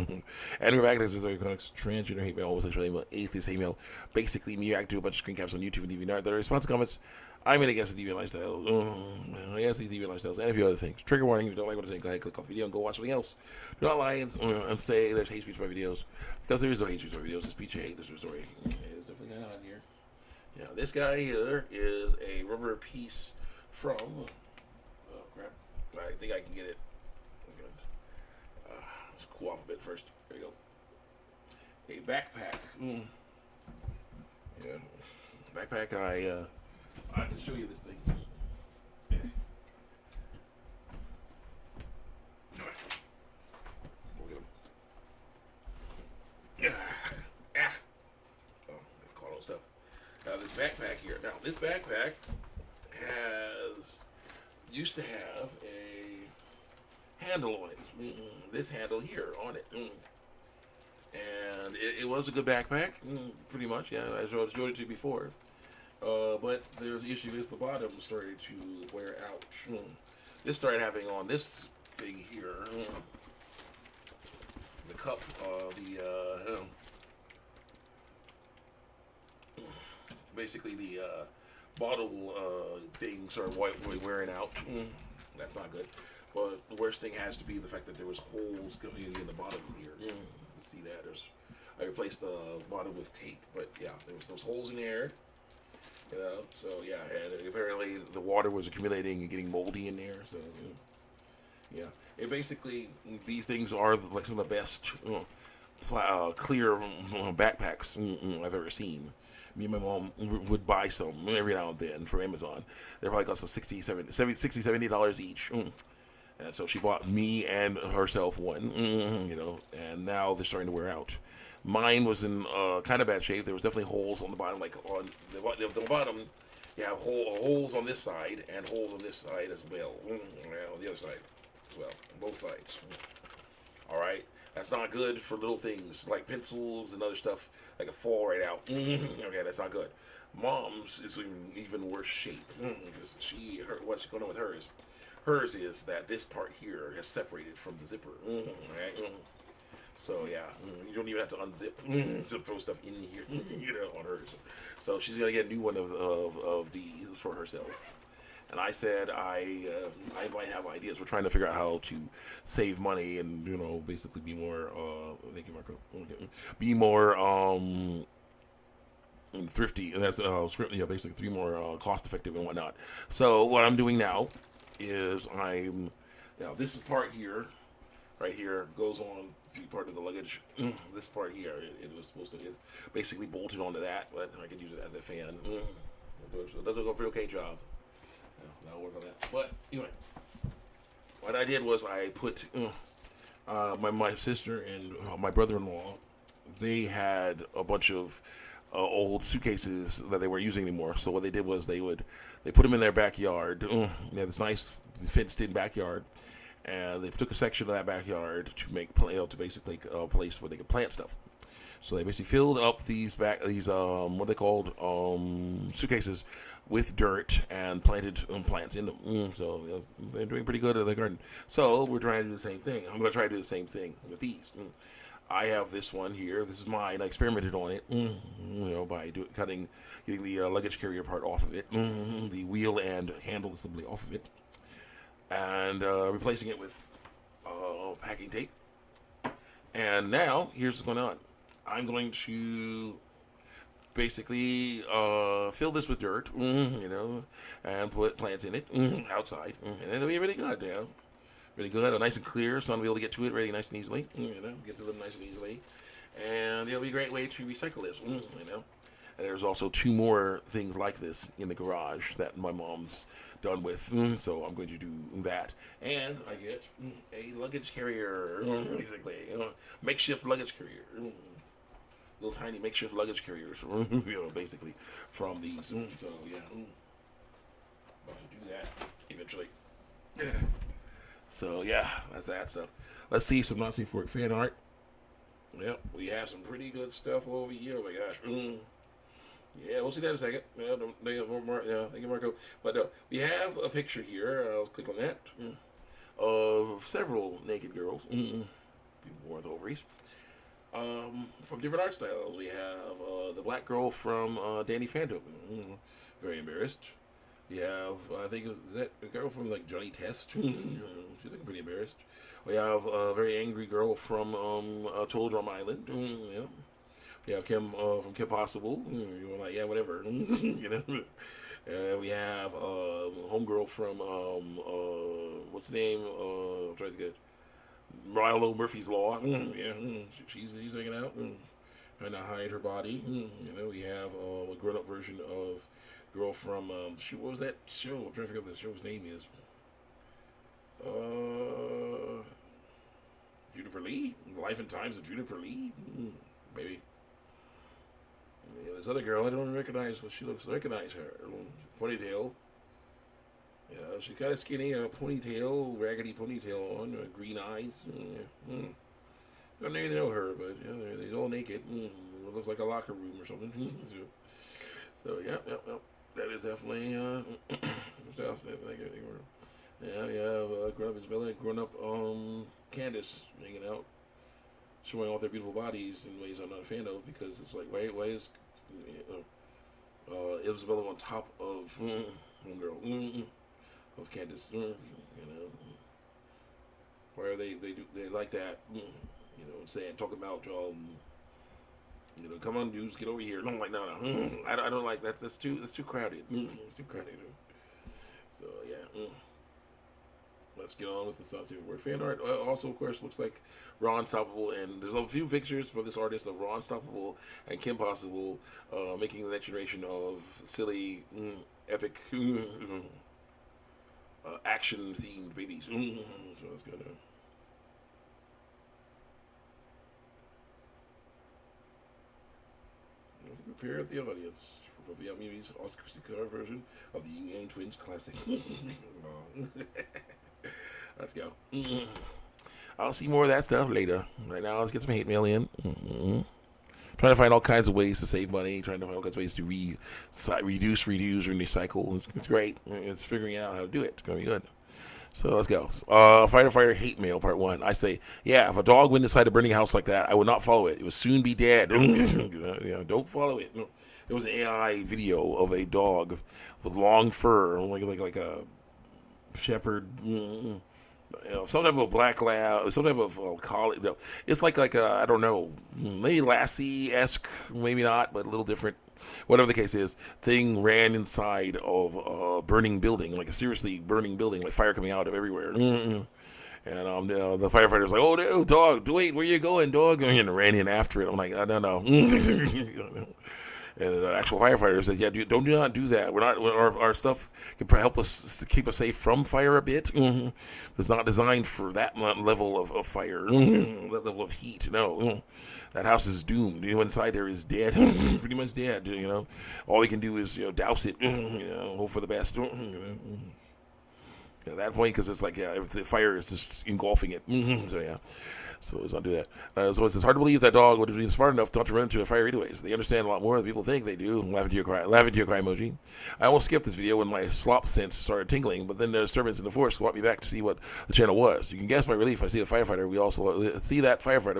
And we're back. This is transgender hate mail, homosexual hate mail, atheist hate mail. Basically, me react to a bunch of screen caps on YouTube and DeviantArt. Their response comments. I'm in against the deviant lifestyle. Against these deviant lifestyles and a few other things. Trigger warning: if you don't like what I say, go ahead, click off the video and go watch something else. Do not lie and say there's hate speech for my videos, because there is no hate speech for my videos. It's speech of hate. This is a story. There's definitely not on here. Yeah, this guy here is a rubber piece from. Oh crap! I think I can get it. Let's cool off a bit first. There you go. A backpack. Yeah, backpack. I can show you this thing. Yeah. We'll get him. Yeah. Oh, they call all stuff. Now this backpack here. Now this backpack used to have a handle on it. This handle here on it. And it was a good backpack, pretty much. Yeah, as I showed it to you before. But there's the issue is the bottom started to wear out. This started having on this thing here. The cup, basically the bottle thing started wearing out. That's not good. But the worst thing has to be the fact that there was holes coming in the bottom here. You can see that. I replaced the bottom with tape, but yeah, there was those holes in there. You know, so yeah, and apparently the water was accumulating and getting moldy in there. So yeah, it basically these things are like some of the best clear backpacks I've ever seen. Me and my mom would buy some every now and then from Amazon. They probably cost us $70 each. And so she bought me and herself one, you know, and now they're starting to wear out. Mine was in kind of bad shape. There was definitely holes on the bottom, like on the bottom. You have holes on this side and holes on this side as well. On the other side as well, on both sides. All right, that's not good for little things like pencils and other stuff that can fall right out. Okay, that's not good. Mom's is in even worse shape because what's going on with hers is that this part here has separated from the zipper. Right? So yeah, you don't even have to unzip, throw stuff in here, you know, on hers. So she's gonna get a new one of these for herself. And I said I might have ideas. We're trying to figure out how to save money and basically be more. Thank you, Marco. Be more thrifty, and that's basically three more cost effective and whatnot. So what I'm doing now is this part here, right here, goes on the part of the luggage. This part here, it was supposed to get basically bolted onto that, but I could use it as a fan. It doesn't go for okay job. I'll work on that. But anyway, what I did was I put my sister and my brother-in-law. They had a bunch of old suitcases that they weren't using anymore. So what they did was they put them in their backyard. They had this nice fenced-in backyard, and they took a section of that backyard to make basically a place where they could plant stuff. So they basically filled up these what are they called, suitcases with dirt and planted plants in them. So they're doing pretty good at the garden. So we're trying to do the same thing. I'm going to try to do the same thing with these. I have this one here. This is mine. I experimented on it, by getting the luggage carrier part off of it, the wheel and handle assembly off of it, and replacing it with packing tape. And now here's what's going on. I'm going to basically fill this with dirt, and put plants in it outside, and it'll be really good, really good, nice and clear. Sun will be able to get to it really nice and easily, gets to them nice and easily, and it'll be a great way to recycle this, And there's also two more things like this in the garage that my mom's done with, so I'm going to do that, and I get a luggage carrier, basically, makeshift luggage carrier. Little tiny makeshift luggage carriers, basically from these. So yeah, about to do that eventually. So yeah, that's that stuff. Let's see some Nazi for fan art. Yep, we have some pretty good stuff over here. Oh my gosh. Yeah, we'll see that in a second. Yeah, thank you, Marco. But we have a picture here. I'll click on that of several naked girls. People with ovaries. From different art styles, we have the black girl from Danny Phantom. Very embarrassed. We have, I think, is that a girl from like Johnny Test? She's looking pretty embarrassed. We have a very angry girl from Total Drum Island. Yeah. We have Kim from Kim Possible. You're like, yeah, whatever. You know. We have homegirl from what's the name? I'm trying to get Milo Murphy's Law. Yeah, she's hanging out, trying to hide her body. You know, we have a grown-up version of girl from what was that show? I'm trying to figure out what the show's name is. Juniper Lee, Life and Times of Juniper Lee, maybe. Yeah, this other girl, I don't recognize what she looks. Recognize her ponytail. Yeah, she's kind of skinny, a ponytail, raggedy ponytail on, green eyes. I don't even know her, but yeah, they're all naked. It looks like a locker room or something. So yeah, that is definitely stuff. Yeah, we have grown up Isabella and grown up Candace hanging out, showing off their beautiful bodies in ways I'm not a fan of, because it's like, why is Isabella on top of homegirl? Of Candace, you know, why are they like that? You know, saying talking about you know, come on, dudes, get over here. And I'm like, no, I don't like that. That's too crowded. It's too crowded. So yeah, let's get on with the stuff. Word fan art also, of course, looks like Raw Unstoppable, and there's a few pictures for this artist of Raw Unstoppable and Kim Possible making the next generation of silly, epic. Action-themed babies. So that's good. Prepare the audience for the movie's Oscar version of the Yin Yang Twins classic. Let's go. I'll see more of that stuff later. Right now, let's get some hate mail in. Trying to find all kinds of ways to save money, trying to find all kinds of ways to reduce, reuse, and recycle. It's great. It's figuring out how to do it. It's going to be good. So let's go. Fighter hate mail part 1. I say, yeah, if a dog went inside a burning house like that, I would not follow it. It would soon be dead. Don't follow it. There was an AI video of a dog with long fur, like a shepherd. Some type of black lab, some type of collie. No, it's like a, I don't know, maybe Lassie-esque, maybe not, but a little different. Whatever the case is, thing ran inside of a burning building, like a seriously burning building, like fire coming out of everywhere. And the firefighter's like, "Oh no, dog! Wait, where you going, dog?" And ran in after it. I'm like, I don't know. And the actual firefighter said, "Yeah, do not do that. We're not. Our stuff can help us to keep us safe from fire a bit. It's not designed for that level of fire, that level of heat. No, that house is doomed. You know, inside there is dead, pretty much dead. You know, all we can do is douse it. Hope for the best. At that point, because it's like, if the fire is just engulfing it. So yeah." So let's not do that. So it's hard to believe that dog would be smart enough not to run into a fire anyways. They understand a lot more than people think they do. Laughing to your cry emoji. I almost skipped this video when my slop sense started tingling, but then the disturbance in the force brought me back to see what the channel was. You can guess my relief. I see the firefighter. We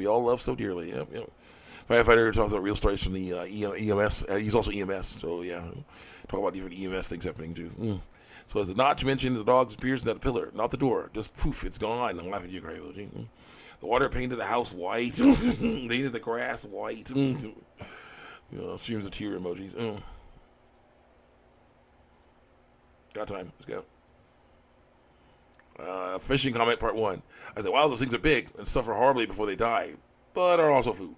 all love so dearly. Yep. Firefighter talks about real stories from the EMS. He's also EMS, so yeah. Talk about different EMS things happening too. So as not to mention, the dog appears at the pillar, not the door. Just poof, it's gone. I'm laughing to your cry emoji. The water painted the house white. They painted the grass white. Streams of tear emojis. Got time. Let's go. Fishing comment part 1. I said, wow, those things are big and suffer horribly before they die, but are also food.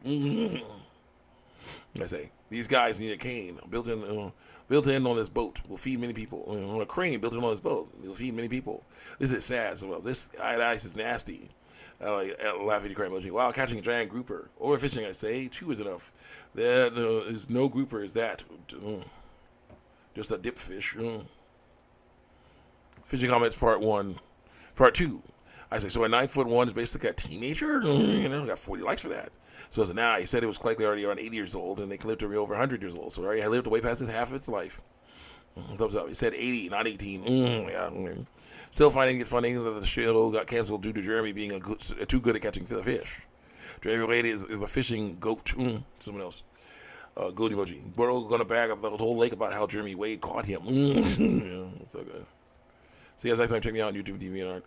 I say, these guys need a cane built in on this boat. Will feed many people. A crane built in on this boat. Will feed many people. This is sad. So, this ice is nasty. Laughing cry emoji. Wow, catching a giant grouper. Overfishing, I say. 2 is enough. There is no grouper is that. Just a dip fish. Fishing comments part 1. Part 2. I say, so a 9'1" is basically a teenager? Got 40 likes for that. So as of now, he said it was likely already around 80 years old, and they can live to be over 100 years old. So already lived way past half of its life. Thumbs up. He said 80, not 18. Still finding it funny that the show got canceled due to Jeremy being too good at catching the fish. Jeremy Lady is a fishing goat. Someone else. Goat emoji. Burrow gonna bag up the whole lake about how Jeremy Wade caught him. Yeah, so good. See you guys next time. Check me out on YouTube, DeviantArt.